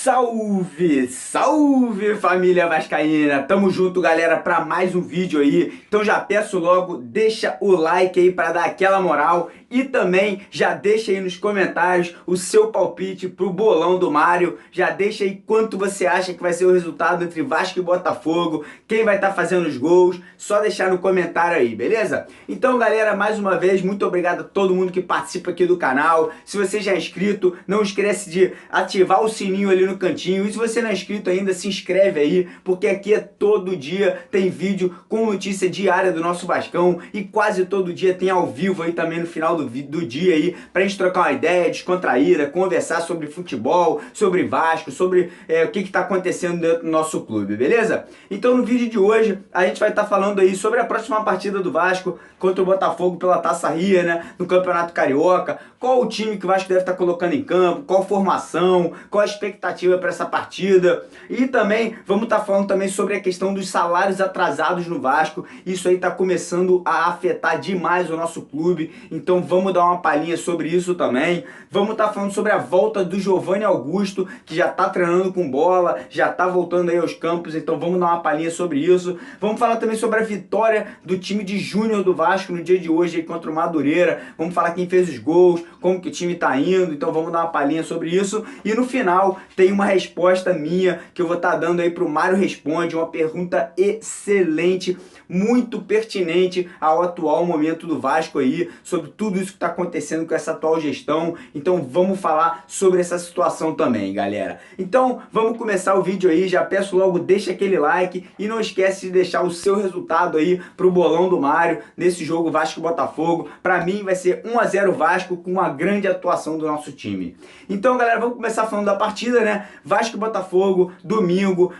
Salve, salve família vascaína, tamo junto galera para mais um vídeo aí, então já peço logo, deixa o like aí para dar aquela moral e também já deixa aí nos comentários o seu palpite pro bolão do Mário, já deixa aí quanto você acha que vai ser o resultado entre Vasco e Botafogo, quem vai estar fazendo os gols, só deixar no comentário aí, beleza? Então galera, mais uma vez, muito obrigado a todo mundo que participa aqui do canal, se você já é inscrito, não esquece de ativar o sininho ali no cantinho, e se você não é inscrito ainda, se inscreve aí, porque aqui é todo dia, tem vídeo com notícia diária do nosso Vascão, e quase todo dia tem ao vivo aí também no final do dia aí, pra gente trocar uma ideia, descontraída, conversar sobre futebol, sobre Vasco, sobre o que tá acontecendo dentro do nosso clube, beleza? Então no vídeo de hoje, a gente vai estar falando aí sobre a próxima partida do Vasco contra o Botafogo pela Taça Ria, né, no Campeonato Carioca, qual o time que o Vasco deve estar colocando em campo, qual formação, qual a expectativa para essa partida, e também vamos estar falando também sobre a questão dos salários atrasados no Vasco. Isso aí está começando a afetar demais o nosso clube, então vamos dar uma palhinha sobre isso também. Vamos estar falando sobre a volta do Giovanni Augusto, que já está treinando com bola, já está voltando aí aos campos, então vamos dar uma palhinha sobre isso. Vamos falar também sobre a vitória do time de júnior do Vasco no dia de hoje aí contra o Madureira, vamos falar quem fez os gols, como que o time está indo, então vamos dar uma palhinha sobre isso. E no final tem uma resposta minha que eu vou estar dando aí para o Mário Responde, uma pergunta excelente, muito pertinente ao atual momento do Vasco aí, sobre tudo isso que está acontecendo com essa atual gestão. Então vamos falar sobre essa situação também, galera. Então vamos começar o vídeo aí, já peço logo, deixa aquele like e não esquece de deixar o seu resultado aí pro bolão do Mário nesse jogo Vasco e Botafogo. Para mim vai ser 1 a 0 Vasco, com uma grande atuação do nosso time. Então galera, vamos começar falando da partida, né? Vasco e Botafogo, domingo.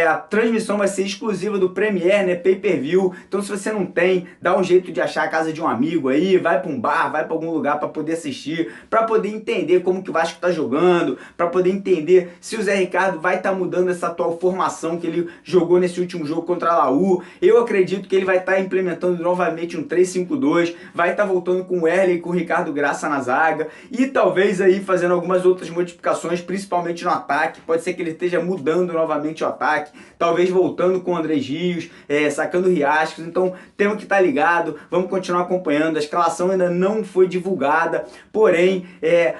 A transmissão vai ser exclusiva do Premier, né, pay-per-view, então se você não tem, dá um jeito de achar a casa de um amigo aí, vai para um bar, vai para algum lugar para poder assistir, para poder entender como que o Vasco tá jogando, para poder entender se o Zé Ricardo vai estar mudando essa atual formação que ele jogou nesse último jogo contra a Laú. Eu acredito que ele vai estar implementando novamente um 3-5-2, vai estar voltando com o Erley e com o Ricardo Graça na zaga, e talvez aí fazendo algumas outras modificações, principalmente no ataque. Pode ser que ele esteja mudando novamente o ataque, talvez voltando com o Andrés Rios, sacando o Riascos. Então temos que estar ligado, vamos continuar acompanhando. A escalação ainda não foi divulgada, porém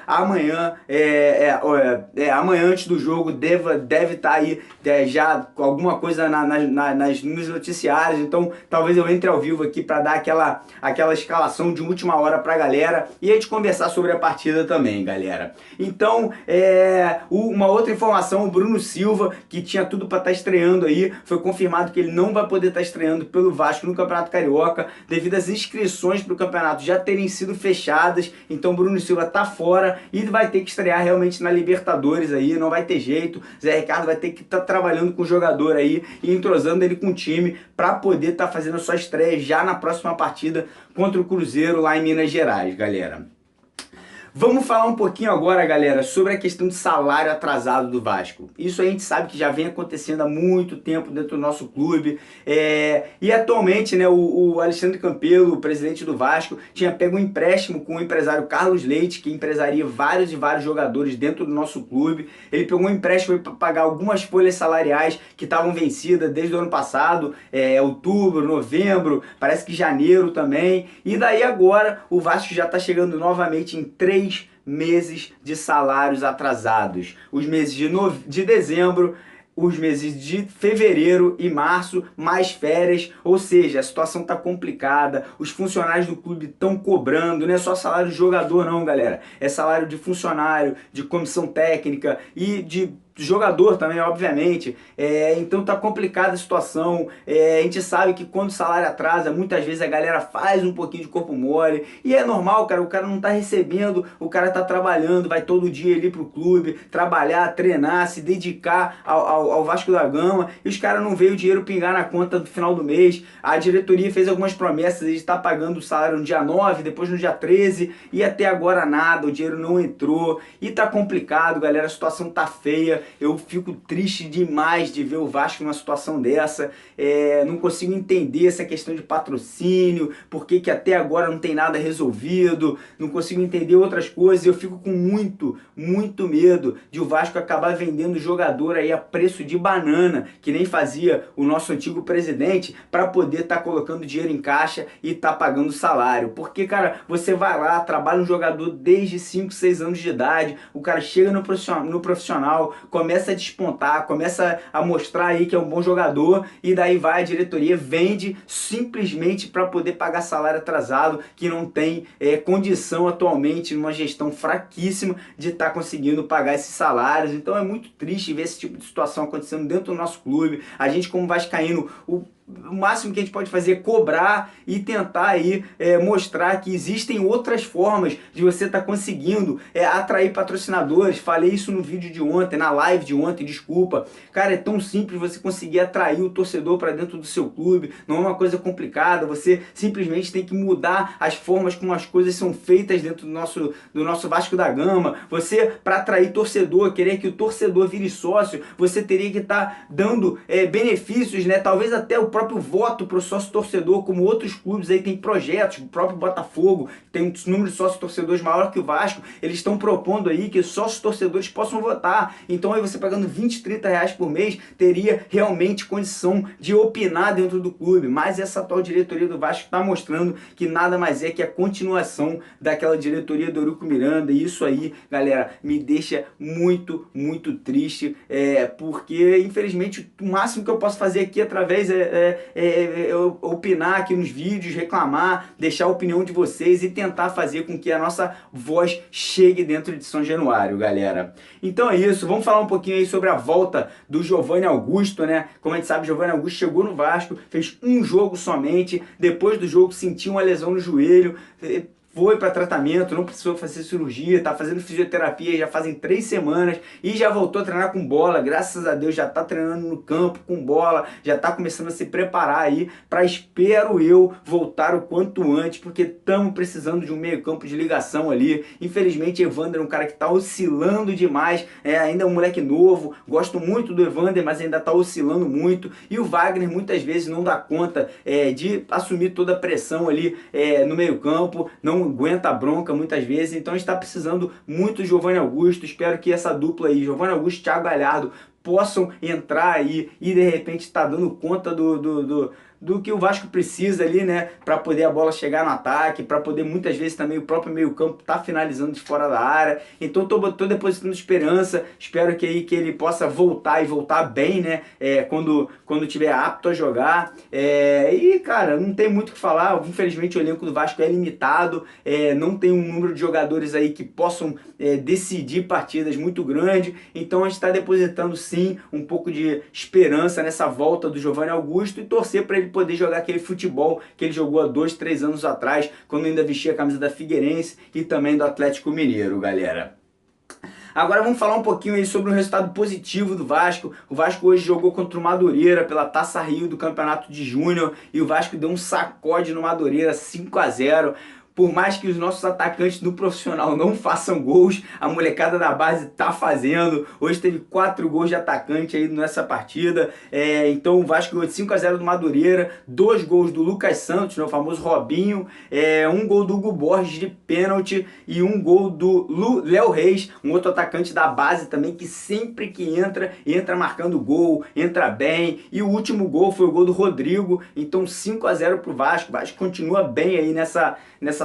amanhã antes do jogo deve estar aí já alguma coisa nos noticiários, então talvez eu entre ao vivo aqui para dar aquela escalação de última hora para a galera e a gente conversar sobre a partida também, galera. Então uma outra informação, o Bruno Silva, que tinha tudo para estar estreando aí, foi confirmado que ele não vai poder estar estreando pelo Vasco no Campeonato Carioca, devido às inscrições para o campeonato já terem sido fechadas. Então Bruno Silva tá fora e vai ter que estrear realmente na Libertadores aí, não vai ter jeito. Zé Ricardo vai ter que estar trabalhando com o jogador aí e entrosando ele com o time para poder estar fazendo a sua estreia já na próxima partida contra o Cruzeiro lá em Minas Gerais, galera. Vamos falar um pouquinho agora, galera, sobre a questão de salário atrasado do Vasco. Isso a gente sabe que já vem acontecendo há muito tempo dentro do nosso clube. E atualmente, né, o Alexandre Campelo, o presidente do Vasco, tinha pego um empréstimo com o empresário Carlos Leite, que empresaria vários jogadores dentro do nosso clube. Ele pegou um empréstimo para pagar algumas folhas salariais que estavam vencidas desde o ano passado, outubro, novembro, parece que janeiro também. E daí agora o Vasco já está chegando novamente em 3 meses de salários atrasados. Os meses de dezembro, os meses de fevereiro e março, mais férias, ou seja, a situação tá complicada, os funcionários do clube estão cobrando, não é só salário de jogador não, galera, é salário de funcionário, de comissão técnica e de jogador também, obviamente. Então tá complicada a situação. A gente sabe que quando o salário atrasa, muitas vezes a galera faz um pouquinho de corpo mole, e é normal, cara, o cara não tá recebendo, o cara tá trabalhando, vai todo dia ali pro clube, trabalhar, treinar, se dedicar ao Vasco da Gama, e os caras não veem o dinheiro pingar na conta do final do mês. A diretoria fez algumas promessas de estar pagando o salário no dia 9, depois no dia 13, e até agora nada, o dinheiro não entrou, e tá complicado, galera, a situação tá feia. eu fico triste demais de ver o Vasco numa situação dessa. Não consigo entender essa questão de patrocínio, por que que até agora não tem nada resolvido, não consigo entender outras coisas. Eu fico com muito medo de o Vasco acabar vendendo jogador aí a preço de banana, que nem fazia o nosso antigo presidente, para poder estar colocando dinheiro em caixa e estar pagando salário. Porque, cara, você vai lá, trabalha um jogador desde 5, 6 anos de idade, o cara chega no profissional, começa a despontar, começa a mostrar aí que é um bom jogador, e daí vai a diretoria, vende simplesmente para poder pagar salário atrasado, que não tem condição atualmente, numa gestão fraquíssima, de estar conseguindo pagar esses salários. Então é muito triste ver esse tipo de situação acontecendo dentro do nosso clube. A gente, como vascaíno, o máximo que a gente pode fazer é cobrar e tentar aí mostrar que existem outras formas de você estar conseguindo atrair patrocinadores. Falei isso no vídeo de ontem, na live de ontem, desculpa. Cara, é tão simples você conseguir atrair o torcedor para dentro do seu clube, não é uma coisa complicada. Você simplesmente tem que mudar as formas como as coisas são feitas dentro do nosso Vasco da Gama. Você, para atrair torcedor, querer que o torcedor vire sócio, você teria que estar dando benefícios, né? Talvez até o próprio voto para o sócio torcedor, como outros clubes aí tem projetos, o próprio Botafogo tem um número de sócios torcedores maior que o Vasco, eles estão propondo aí que sócios torcedores possam votar. Então aí você pagando 20, 30 reais por mês, teria realmente condição de opinar dentro do clube. Mas essa atual diretoria do Vasco está mostrando que nada mais é que a continuação daquela diretoria do Eurico Miranda, e isso aí, galera, me deixa muito triste, porque infelizmente o máximo que eu posso fazer aqui através opinar aqui nos vídeos, reclamar, deixar a opinião de vocês e tentar fazer com que a nossa voz chegue dentro de São Januário, galera. Então é isso, vamos falar um pouquinho aí sobre a volta do Giovanni Augusto, né? Como a gente sabe, Giovanni Augusto chegou no Vasco, fez um jogo somente, depois do jogo sentiu uma lesão no joelho, foi para tratamento, não precisou fazer cirurgia, está fazendo fisioterapia já fazem 3 semanas e já voltou a treinar com bola, graças a Deus já está treinando no campo com bola, já está começando a se preparar aí para, espero eu, voltar o quanto antes, porque estamos precisando de um meio campo de ligação ali. Infelizmente Evander é um cara que está oscilando demais, ainda é um moleque novo, gosto muito do Evander, mas ainda está oscilando muito, e o Wagner muitas vezes não dá conta de assumir toda a pressão ali no meio campo, não aguenta a bronca muitas vezes. Então a gente está precisando muito do Giovanni Augusto. Espero que essa dupla aí, Giovanni Augusto e Thiago Galhardo, possam entrar aí e de repente estar dando conta do que o Vasco precisa ali, né, para poder a bola chegar no ataque, para poder muitas vezes também o próprio meio campo tá finalizando de fora da área. Então tô depositando esperança, espero que ele possa voltar e voltar bem, né, quando tiver apto a jogar. E cara, não tem muito o que falar, infelizmente o elenco do Vasco é limitado, não tem um número de jogadores aí que possam decidir partidas muito grande. Então a gente está depositando sim um pouco de esperança nessa volta do Giovanni Augusto e torcer para ele poder jogar aquele futebol que ele jogou há 2, 3 anos atrás, quando ainda vestia a camisa da Figueirense e também do Atlético Mineiro, galera. Agora vamos falar um pouquinho aí sobre um resultado positivo do Vasco. O Vasco hoje jogou contra o Madureira pela Taça Rio do Campeonato de Júnior e o Vasco deu um sacode no Madureira, 5-0. Por mais que os nossos atacantes do profissional não façam gols, a molecada da base tá fazendo. Hoje teve 4 gols de atacante aí nessa partida. Então o Vasco ganhou de 5-0 do Madureira, 2 gols do Lucas Santos, né, o famoso Robinho, 1 gol do Hugo Borges de pênalti e 1 gol do Léo Reis, um outro atacante da base também que sempre que entra marcando gol, entra bem. E o último gol foi o gol do Rodrigo. Então 5-0 pro Vasco. O Vasco continua bem aí nessa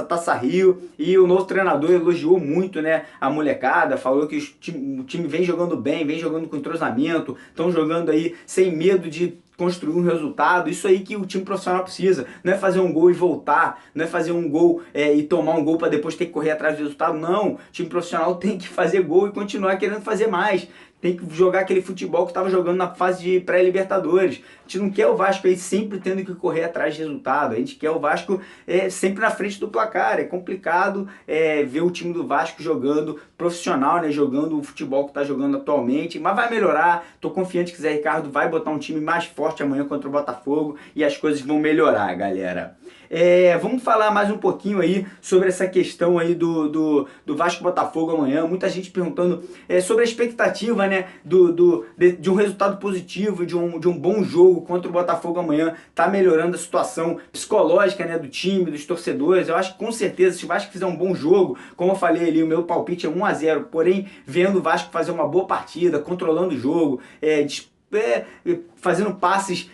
Taça Rio, e o novo treinador elogiou muito, né, a molecada, falou que o time vem jogando bem, vem jogando com entrosamento, estão jogando aí sem medo de construir um resultado. Isso aí que o time profissional precisa, não é fazer um gol e voltar, não é fazer um gol e tomar um gol para depois ter que correr atrás do resultado, não. O time profissional tem que fazer gol e continuar querendo fazer mais. Tem que jogar aquele futebol que estava jogando na fase de pré-libertadores. A gente não quer o Vasco aí sempre tendo que correr atrás de resultado. A gente quer o Vasco sempre na frente do placar. É complicado ver o time do Vasco jogando profissional, né? Jogando o futebol que está jogando atualmente. Mas vai melhorar. Estou confiante que o Zé Ricardo vai botar um time mais forte forte amanhã contra o Botafogo e as coisas vão melhorar, galera. Vamos falar mais um pouquinho aí sobre essa questão aí do Vasco Botafogo amanhã. Muita gente perguntando sobre a expectativa, né, de um resultado positivo, de um bom jogo contra o Botafogo amanhã. Tá melhorando a situação psicológica, né, do time, dos torcedores. Eu acho que com certeza, se o Vasco fizer um bom jogo, como eu falei ali, o meu palpite é 1 a 0, porém vendo o Vasco fazer uma boa partida, controlando o jogo, fazendo passes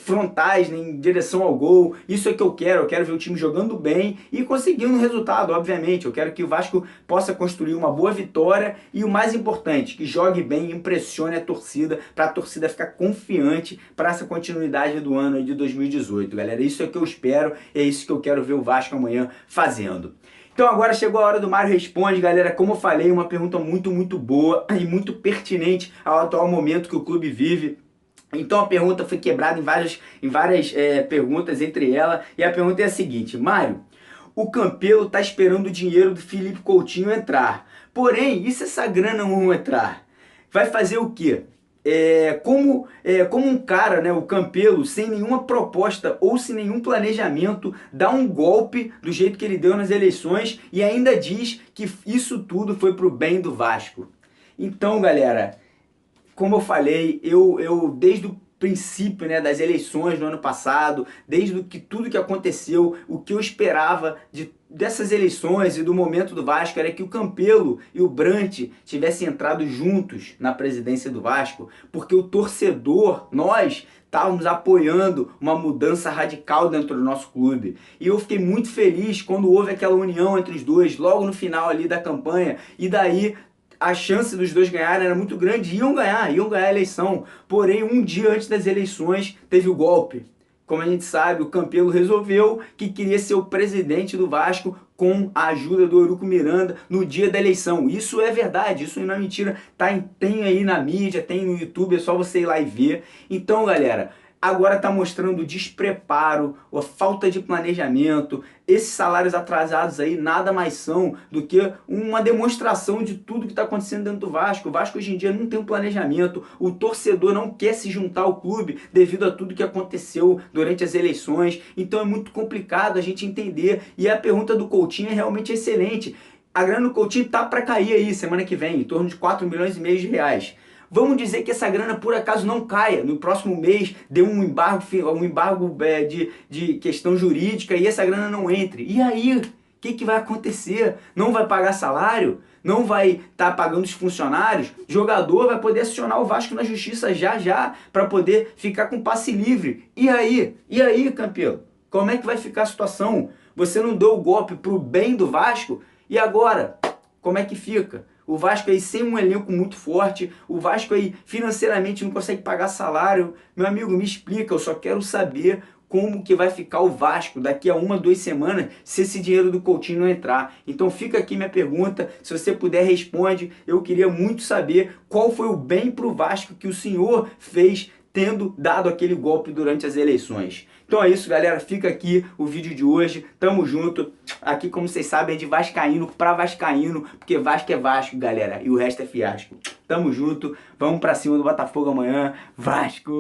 frontais, né, em direção ao gol. Isso é que eu quero ver o time jogando bem e conseguindo um resultado, obviamente. Eu quero que o Vasco possa construir uma boa vitória e o mais importante, que jogue bem e impressione a torcida, para a torcida ficar confiante para essa continuidade do ano aí de 2018, galera. Isso é que eu espero, é isso que eu quero ver o Vasco amanhã fazendo. Então agora chegou a hora do Mário Responde, galera. Como eu falei, uma pergunta muito boa e muito pertinente ao atual momento que o clube vive. Então a pergunta foi quebrada em várias perguntas entre ela. E a pergunta é a seguinte: Mário, o Campelo está esperando o dinheiro do Felipe Coutinho entrar. Porém, e se essa grana não entrar? Vai fazer o quê? Como um cara, né, o Campelo, sem nenhuma proposta ou sem nenhum planejamento, dá um golpe do jeito que ele deu nas eleições e ainda diz que isso tudo foi pro bem do Vasco. Então, galera, como eu falei, eu desde o princípio, né, das eleições no ano passado, desde tudo que aconteceu, o que eu esperava dessas eleições e do momento do Vasco era que o Campelo e o Brant tivessem entrado juntos na presidência do Vasco, porque o torcedor, nós estávamos apoiando uma mudança radical dentro do nosso clube. E eu fiquei muito feliz quando houve aquela união entre os dois, logo no final ali da campanha, e daí a chance dos dois ganharem era muito grande, iam ganhar a eleição. Porém, um dia antes das eleições, teve o golpe. Como a gente sabe, o Campelo resolveu que queria ser o presidente do Vasco com a ajuda do Eurico Miranda no dia da eleição. Isso é verdade, isso não é mentira. Tem aí na mídia, tem no YouTube, é só você ir lá e ver. Então, galera, agora está mostrando o despreparo, a falta de planejamento. Esses salários atrasados aí nada mais são do que uma demonstração de tudo que está acontecendo dentro do Vasco. O Vasco hoje em dia não tem um planejamento, o torcedor não quer se juntar ao clube devido a tudo que aconteceu durante as eleições. Então é muito complicado a gente entender. E a pergunta do Coutinho é realmente excelente. A grana do Coutinho tá para cair aí semana que vem, em torno de 4,5 milhões de reais. Vamos dizer que essa grana por acaso não caia, no próximo mês dê um embargo de questão jurídica e essa grana não entre. E aí, o que vai acontecer? Não vai pagar salário? Não vai estar pagando os funcionários? O jogador vai poder acionar o Vasco na justiça já para poder ficar com passe livre. E aí? E aí, Campelo? Como é que vai ficar a situação? Você não deu o golpe pro bem do Vasco? E agora? Como é que fica? O Vasco aí sem um elenco muito forte, o Vasco aí financeiramente não consegue pagar salário. Meu amigo, me explica, eu só quero saber como que vai ficar o Vasco daqui a 1, 2 semanas se esse dinheiro do Coutinho não entrar. Então fica aqui minha pergunta, se você puder responde. Eu queria muito saber qual foi o bem pro Vasco que o senhor fez tendo dado aquele golpe durante as eleições. Então é isso, galera, fica aqui o vídeo de hoje, tamo junto. Aqui, como vocês sabem, é de vascaíno pra vascaíno, porque Vasco é Vasco, galera, e o resto é fiasco. Tamo junto, vamos pra cima do Botafogo amanhã, Vasco!